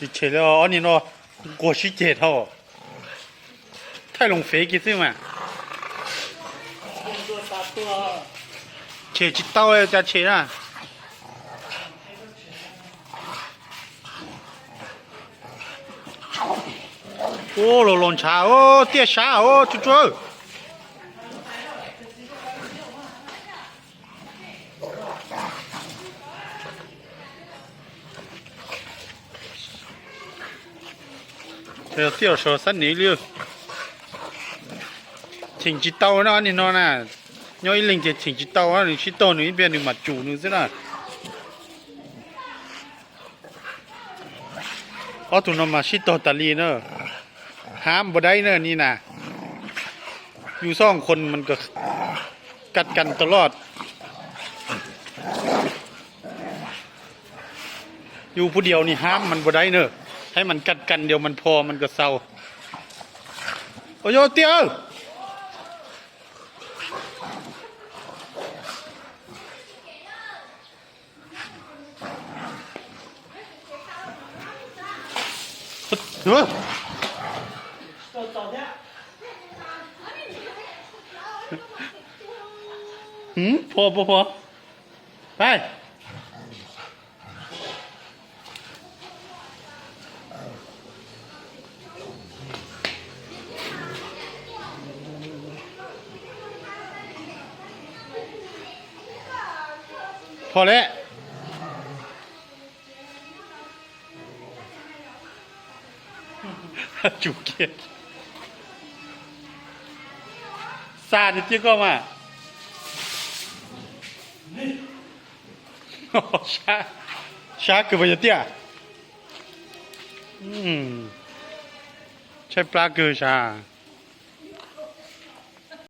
切了哦，你喏，过去接头，太龙肥给是嘛？切几刀哎，加切啊！哦，老龙茶哦，跌下哦，猪猪。这第二手三年了，挺几刀呢？你说呢？要一零节挺几刀啊？你去刀你一边你嘛煮你知道？อ๋อตุนมาชิโตตาลีเนอะห้ามบ่ได้เนอะนี่นะอยู่สองคนมันก็กัดกันตลอดอยู่ผู้เดียวนี่ห้ามมันบ่ได้เนอะให้มันกัดกันเดียวมันพอมันก็เศร้าโอ้ยเตี้ยเฮ้ยพอไปพอแล้วจุกเกียร์ซาดิจิก็มาช้าเกือบจะเตี้ยใช่ปลาเกลือชา